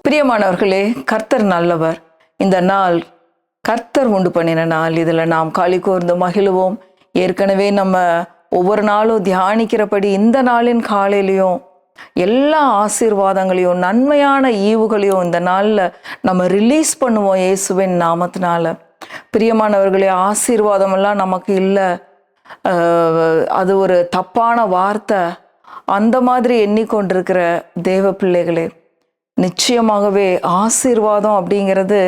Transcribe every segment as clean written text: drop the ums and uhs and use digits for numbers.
பிரியமானவர்களே, கர்த்தர் நல்லவர். இந்த நாள் கர்த்தர் உண்டு பண்ணின நாள். இதில் நாம் களி கூர்ந்து மகிழுவோம். ஏற்கனவே நம்ம ஒவ்வொரு நாளும் தியானிக்கிறபடி இந்த நாளின் காலையிலையும் எல்லா ஆசீர்வாதங்களையும் நன்மையான ஈவுகளையும் இந்த நாளில் நம்ம ரிலீஸ் பண்ணுவோம் இயேசுவின் நாமத்தினால. பிரியமானவர்களே, ஆசீர்வாதமெல்லாம் நமக்கு இல்லை, அது ஒரு தப்பான வார்த்தை, அந்த மாதிரி எண்ணிக்கொண்டிருக்கிற தேவ பிள்ளைகளே, நிச்சயமாகவே ஆசீர்வாதம் அப்படிங்கிறது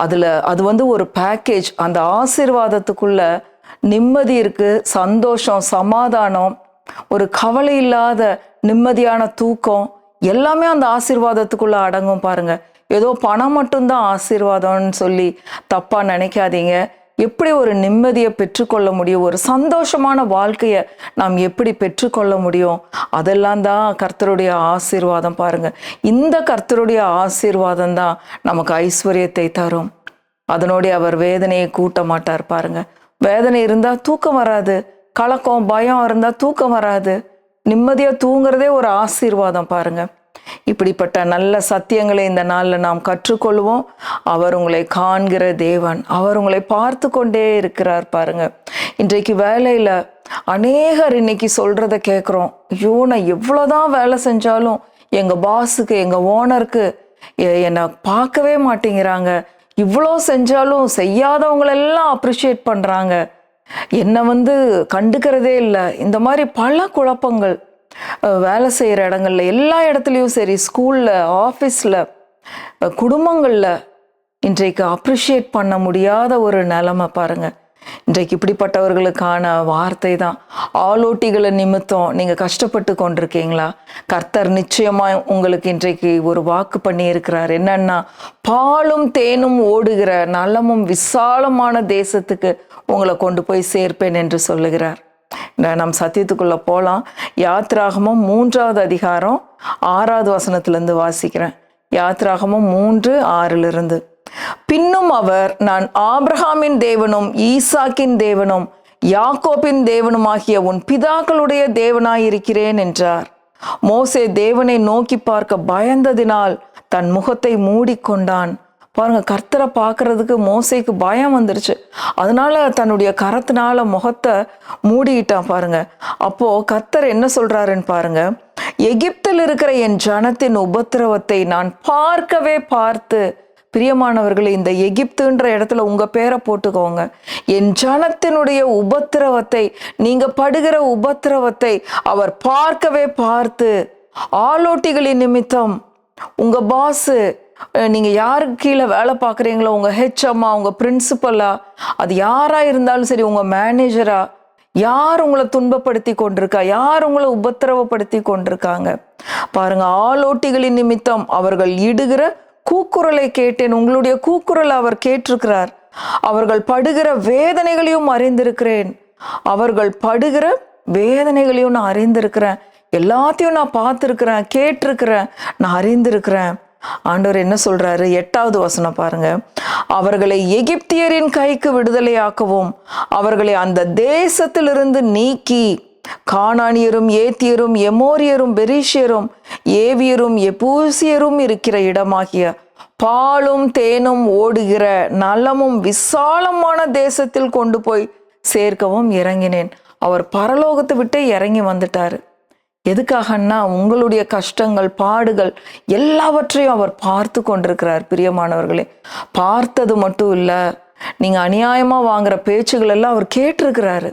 அது ஒரு பேக்கேஜ். அந்த ஆசீர்வாதத்துக்குள்ள நிம்மதி இருக்கு, சந்தோஷம், சமாதானம், ஒரு கவலை இல்லாத நிம்மதியான தூக்கம் எல்லாமே அந்த ஆசீர்வாதத்துக்குள்ள அடங்கும். பாருங்க, ஏதோ பணம் மட்டும்தான் ஆசீர்வாதம்னு சொல்லி தப்பா நினைக்காதீங்க. எப்படி ஒரு நிம்மதியை பெற்றுக்கொள்ள முடியும், ஒரு சந்தோஷமான வாழ்க்கையை நாம் எப்படி பெற்றுக்கொள்ள முடியும், அதெல்லாம் தான் கர்த்தருடைய ஆசீர்வாதம். பாருங்க, இந்த கர்த்தருடைய ஆசீர்வாதம் தான் நமக்கு ஐஸ்வர்யத்தை தரும். அதனோடைய அவர் வேதனையை கூட்ட மாட்டார். பாருங்க, வேதனை இருந்தா தூக்கம் வராது, கலக்கம் பயம் இருந்தா தூக்கம் வராது. நிம்மதியா தூங்குறதே ஒரு ஆசீர்வாதம். பாருங்க, இப்படிப்பட்ட நல்ல சத்தியங்களை இந்த நாளில் நாம் கற்றுக்கொள்வோம். அவர் உங்களை காண்கிற தேவன், அவர் உங்களை பார்த்து கொண்டே இருக்கிறார். பாருங்க, இன்றைக்கு வேலையில் அநேகர் இன்னைக்கு சொல்றத கேட்குறோம். ஐயோ, நான் எவ்வளோதான் வேலை செஞ்சாலும் எங்கள் பாஸுக்கு, எங்கள் ஓனருக்கு என்னை பார்க்கவே மாட்டேங்கிறாங்க, இவ்வளோ செஞ்சாலும் செய்யாதவங்களெல்லாம் அப்ரிஷியேட் பண்ணுறாங்க, என்னை கண்டுக்கிறதே இல்லை. இந்த மாதிரி பல குழப்பங்கள் வேலை செய்கிற இடங்கள்ல, எல்லா இடத்துலையும் சரி, ஸ்கூலில், ஆஃபீஸில், குடும்பங்களில் இன்றைக்கு அப்ரிஷியேட் பண்ண முடியாத ஒரு நிலைமை. பாருங்க, இன்றைக்கு இப்படிப்பட்டவர்களுக்கான வார்த்தை தான். ஆலோட்டிகளை நிமித்தம் நீங்கள் கஷ்டப்பட்டு கொண்டிருக்கீங்களா? கர்த்தர் நிச்சயமாக உங்களுக்கு இன்றைக்கு ஒரு வாக்கு பண்ணி இருக்கிறார். என்னன்னா, பாலும் தேனும் ஓடுகிற நலமும் விசாலமான தேசத்துக்கு உங்களை கொண்டு போய் சேர்ப்பேன் என்று சொல்லுகிறார். நம் சத்தியத்துக்குள்ள போலாம். யாத்ராகமம் 3வது அதிகாரம் 6வது வசனத்திலிருந்து வாசிக்கிறேன். யாத்ராகமம் 3:6. பின்னும் அவர், நான் ஆபிரகாமின் தேவனும் ஈசாக்கின் தேவனும் யாக்கோபின் தேவனுமாகிய உன் பிதாக்களுடைய தேவனாயிருக்கிறேன் என்றார். மோசே தேவனை நோக்கி பார்க்க பயந்ததினால் தன் முகத்தை மூடிக்கொண்டான். பாருங்க, கர்த்தரை பார்க்கறதுக்கு மோசேக்கு பயம் வந்துருச்சு. அதனால தன்னுடைய கரத்தினால முகத்தை மூடிக்கிட்டான். பாருங்க, அப்போ கர்த்தர் என்ன சொல்றாருன்னு பாருங்க. எகிப்தில் இருக்கிற என் ஜனத்தின் உபத்திரவத்தை நான் பார்க்கவே பார்த்து, பிரியமானவர்களே, இந்த எகிப்துன்ற இடத்துல உங்க பேரை போட்டுக்கோங்க. என் ஜனத்தினுடைய உபத்திரவத்தை, நீங்க படுகிற உபத்திரவத்தை அவர் பார்க்கவே பார்த்து, ஆலோட்டிகளின் நிமித்தம், உங்க பாஸு, நீங்க யாருக்கு கீழே வேலை பார்க்குறீங்களோ, உங்க ஹெச்எம்மா, உங்க பிரின்சிபலா, அது யாரா இருந்தாலும் சரி, உங்க மேனேஜரா, யார் உங்களை துன்பப்படுத்தி கொண்டிருக்கா, யார் உங்களை உபத்திரவப்படுத்தி கொண்டிருக்காங்க பாருங்க. ஆலோட்டிகளின் நிமித்தம் அவர்கள் இடுகிற கூக்குரலை கேட்டேன். உங்களுடைய கூக்குரல் அவர் கேட்டிருக்கிறார். அவர்கள் படுகிற வேதனைகளையும் அறிந்திருக்கிறேன். அவர்கள் படுகிற வேதனைகளையும் நான் அறிந்திருக்கிறேன். எல்லாத்தையும் நான் பார்த்துருக்கிறேன், கேட்டிருக்கிறேன், நான் அறிந்திருக்கிறேன். ஆண்டவர் என்ன சொல்றாரு? 8வது வசனம் பாருங்க. அவர்களை எகிப்தியரின் கைக்கு விடுதலையாக்கவும், அவர்களை அந்த தேசத்திலிருந்து நீக்கி, கானானியரும் ஏத்தியரும் எமோரியரும் பெரிஷியரும் ஏவியரும் எபூசியரும் இருக்கிற இடமாகிய பாலும் தேனும் ஓடுகிற நலமும் விசாலமான தேசத்தில் கொண்டு போய் சேர்க்கவும் இறங்கினேன். அவர் பரலோகத்தை விட்டு இறங்கி வந்துட்டாரு. எதுக்காகன்னா, உங்களுடைய கஷ்டங்கள், பாடுகள் எல்லாவற்றையும் அவர் பார்த்து கொண்டிருக்கிறார். பிரியமானவர்களே, பார்த்தது மட்டும் இல்லை, நீங்க அநியாயமா வாங்குற பேச்சுகள் எல்லாம் அவர் கேட்டிருக்கிறாரு.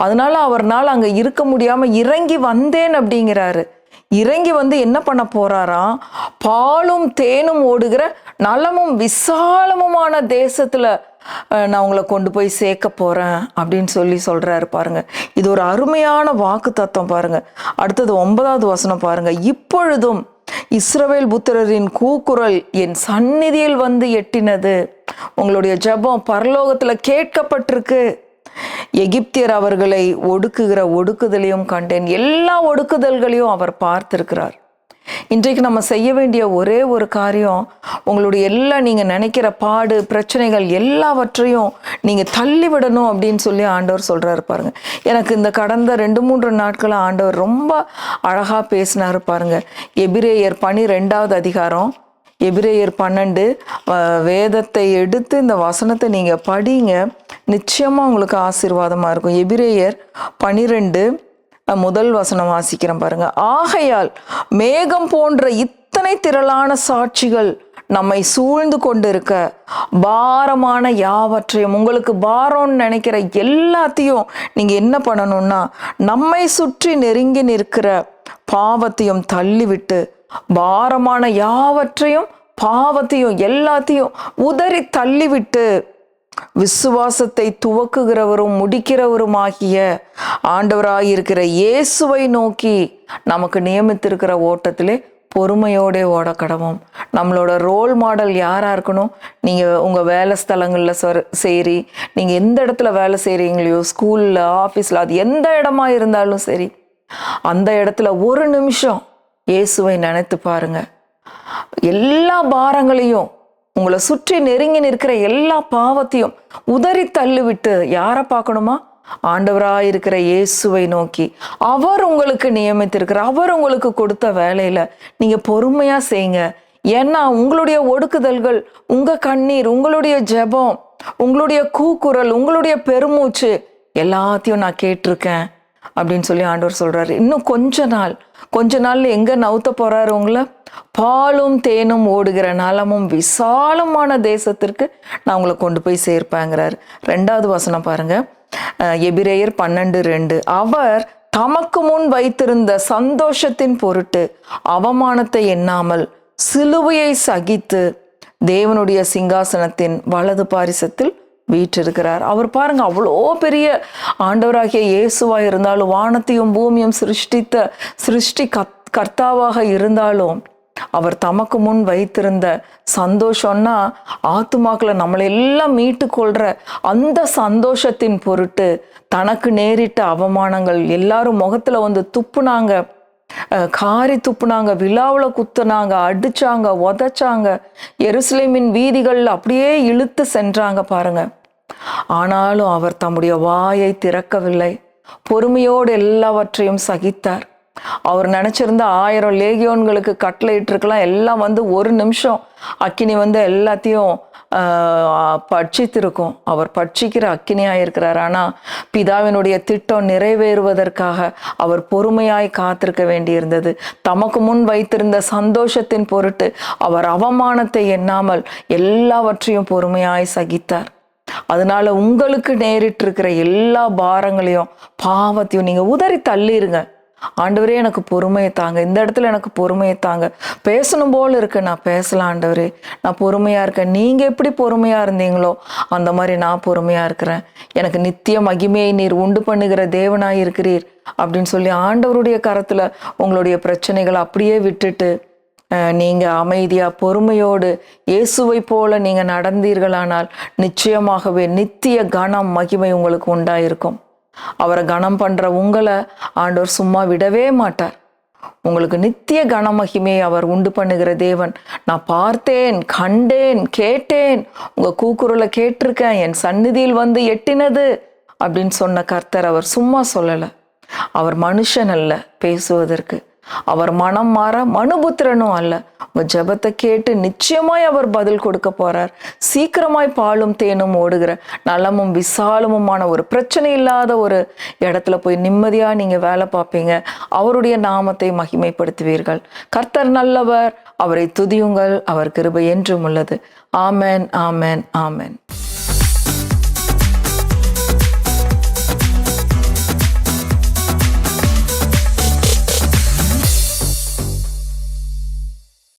அதனால அவர்னால அங்க இருக்க முடியாம இறங்கி வந்தேன் அப்படிங்கிறாரு. இறங்கி வந்து என்ன பண்ண போறாராம்? பாலும் தேனும் ஓடுகிற நலமும் விசாலமுமான தேசத்துல நான் உங்களை கொண்டு போய் சேர்க்க போறேன் அப்படின்னு சொல்றாரு. பாருங்க, இது ஒரு அருமையான வாக்கு தத்துவம். பாருங்க, அடுத்தது 9வது வசனம் பாருங்க. இப்பொழுதும் இஸ்ரவேல் புத்திரரின் கூக்குரல் என் சந்நிதியில் வந்து எட்டினது. உங்களுடைய ஜெபம் பரலோகத்துல கேட்கப்பட்டிருக்கு. எகிப்தியர் அவர்களை ஒடுக்குகிற ஒடுக்குதலையும் கண்டேன். எல்லா ஒடுக்குதல்களையும் அவர் பார்த்திருக்கிறார். இன்றைக்கு நம்ம செய்ய வேண்டிய ஒரே ஒரு காரியம், உங்களுடைய நீங்க நினைக்கிற பாடு, பிரச்சனைகள் எல்லாவற்றையும் நீங்க தள்ளி விடணும் அப்படின்னு சொல்லி ஆண்டவர் சொல்றாரு. பாருங்க, எனக்கு இந்த கடந்த 2-3 நாட்களா ஆண்டவர் ரொம்ப அழகா பேசினாரு. பாருங்க, எபிரேயர் 12வது அதிகாரம் எபிரேயர் 12 வேதத்தை எடுத்து இந்த வசனத்தை நீங்க படிங்க, நிச்சயமா உங்களுக்கு ஆசீர்வாதமா இருக்கும். எபிரேயர் 12 முதல் வசனம் வாசிக்கிறேன் பாருங்க. ஆகையால் மேகம் போன்ற இத்தனை திரளான சாட்சிகள் நம்மை சூழ்ந்து கொண்டு இருக்க பாரமான யாவற்றையும், உங்களுக்கு பாரம்னு நினைக்கிற எல்லாத்தையும் நீங்க என்ன பண்ணணும்னா, நம்மை சுற்றி நெருங்கி நிற்கிற பாவத்தையும் தள்ளிவிட்டு, பாரமான யாவற்றையும் பாவத்தையும் எல்லாத்தையும் உதறி தள்ளிவிட்டு, விசுவாசத்தை துவக்குகிறவரும் முடிக்கிறவருமாகிய ஆண்டவராயிருக்கிற இயேசுவை நோக்கி நமக்கு நியமித்திருக்கிற ஓட்டத்திலே பொறுமையோட ஓட கடவோம். நம்மளோட ரோல் மாடல் யாரா இருக்கணும்? நீங்க உங்க வேலை ஸ்தலங்கள்ல சரி, நீங்க எந்த இடத்துல வேலை செய்றீங்களோ, ஸ்கூல்ல, ஆபீஸ்ல, அது எந்த இடமா இருந்தாலும் சரி, அந்த இடத்துல ஒரு நிமிஷம் இயேசுவை நினைத்து பாருங்க. எல்லா பாரங்களையும், உங்களை சுற்றி நெருங்கி நிற்கிற எல்லா பாவத்தையும் உதறி தள்ளிவிட்டு யாரை பார்க்கணுமா? ஆண்டவராயிருக்கிற இயேசுவை நோக்கி. அவர் உங்களுக்கு நியமித்திருக்கிற, அவர் உங்களுக்கு கொடுத்த வேலையில நீங்க பொறுமையா செய்யுங்க. ஏன்னா உங்களுடைய ஒடுக்குதல்கள், உங்க கண்ணீர், உங்களுடைய ஜெபம், உங்களுடைய கூக்குரல், உங்களுடைய பெருமூச்சு எல்லாத்தையும் நான் கேட்டிருக்கேன் அப்படின்னு சொல்லி ஆண்டவர் சொல்றாரு. இன்னும் கொஞ்ச நாள்ல எங்க நவுத்த போறாரு உங்களை? பாலும் தேனும் ஓடுகிற நலமும் விசாலமான தேசத்திற்கு நான் உங்களை கொண்டு போய் சேர்ப்பேங்கிறார். 2வது வசனம் பாருங்க, எபிரேயர் 12:2. அவர் தமக்கு முன் வைத்திருந்த சந்தோஷத்தின் பொருட்டு அவமானத்தை எண்ணாமல் சிலுவையை சகித்து தேவனுடைய சிங்காசனத்தின் வலது பாரிசத்தில் வீற்றிருக்கிறார். அவர் பாருங்க, அவ்வளோ பெரிய ஆண்டவராகிய இயேசுவா இருந்தாலும், வானத்தையும் பூமியும் சிருஷ்டி கர்த்தாவாக இருந்தாலும், அவர் தமக்கு முன் வைத்திருந்த சந்தோஷம்னா, ஆத்துமாக்களை நம்மளை எல்லாம் மீட்டு கொள்ற அந்த சந்தோஷத்தின் பொருட்டு தனக்கு நேரிட்ட அவமானங்கள், எல்லாரும் முகத்துல வந்து துப்புனாங்க, காரி துப்புனாங்க, விழாவுல குத்துனாங்க, அடிச்சாங்க, உதைச்சாங்க, எருசலேமின் வீதிகள் அப்படியே இழுத்து சென்றாங்க பாருங்க. ஆனாலும் அவர் தம்முடைய வாயை திறக்கவில்லை, பொறுமையோடு எல்லாவற்றையும் சகித்தார். அவர் நினைச்சிருந்த 1000 லேகியோன்களுக்கு கட்டளை இட்டிருக்கலாம், எல்லாம் வந்து ஒரு நிமிஷம் அக்கினி வந்து எல்லாத்தையும் பட்சித்திருக்கும். அவர் பட்சிக்கிற அக்கினியாய் இருக்கிறார். ஆனா பிதாவினுடைய திட்டம் நிறைவேறுவதற்காக அவர் பொறுமையாய் காத்திருக்க வேண்டியிருந்தது. தமக்கு முன் வைத்திருந்த சந்தோஷத்தின் பொருட்டு அவர் அவமானத்தை எண்ணாமல் எல்லாவற்றையும் பொறுமையாய் சகித்தார். அதனால உங்களுக்கு நேரிட்டு இருக்கிற எல்லா பாரங்களையும் பாவத்தையும் நீங்க உதறி தள்ளிருங்க. ஆண்டவரே எனக்கு பொறுமையை தாங்க, இந்த இடத்துல எனக்கு பொறுமையை தாங்க, பேசணும் போல இருக்கு, நான் பேசலாம் ஆண்டவரே, நான் பொறுமையா இருக்கேன். நீங்க எப்படி பொறுமையா இருந்தீங்களோ அந்த மாதிரி நான் பொறுமையா இருக்கிறேன். எனக்கு நித்திய மகிமையை நீர் உண்டு பண்ணுகிற தேவனாய் இருக்கிறீர் அப்படின்னு சொல்லி ஆண்டவருடைய கரத்துல உங்களுடைய பிரச்சனைகளை அப்படியே விட்டுட்டு நீங்க அமைதியா பொறுமையோடு இயேசுவை போல நீங்க நடந்தீர்களானால் நிச்சயமாகவே நித்திய கனம் மகிமை உங்களுக்கு உண்டாயிருக்கும். அவரை கனம் பண்ற உங்களை ஆண்டவர் சும்மா விடவே மாட்டார். உங்களுக்கு நித்திய கனமகிமையை அவர் உண்டு பண்ணுகிற தேவன். நான் பார்த்தேன், கண்டேன், கேட்டேன், உங்க கூக்குரலை கேட்டிருக்கேன், என் சந்நிதியில் வந்து எட்டினது அப்படின்னு சொன்ன கர்த்தர் அவர் சும்மா சொல்லல. அவர் மனுஷன் அல்ல பேசுவதற்கு, அவர் மனம் மாற மனுபுத்திரனும் அல்ல. உங்க ஜெபத்தை கேட்டு நிச்சயமாய் அவர் பதில் கொடுக்க போறார். சீக்கிரமாய் பாலும் தேனும் ஓடுகிற நலமும் விசாலமுமான ஒரு பிரச்சனை இல்லாத ஒரு இடத்துல போய் நிம்மதியா நீங்க வேலை பார்ப்பீங்க. அவருடைய நாமத்தை மகிமைப்படுத்துவீர்கள். கர்த்தர் நல்லவர், அவரை துதியுங்கள், அவர் கிருபை என்றும் உள்ளது. ஆமென், ஆமென், ஆமென்.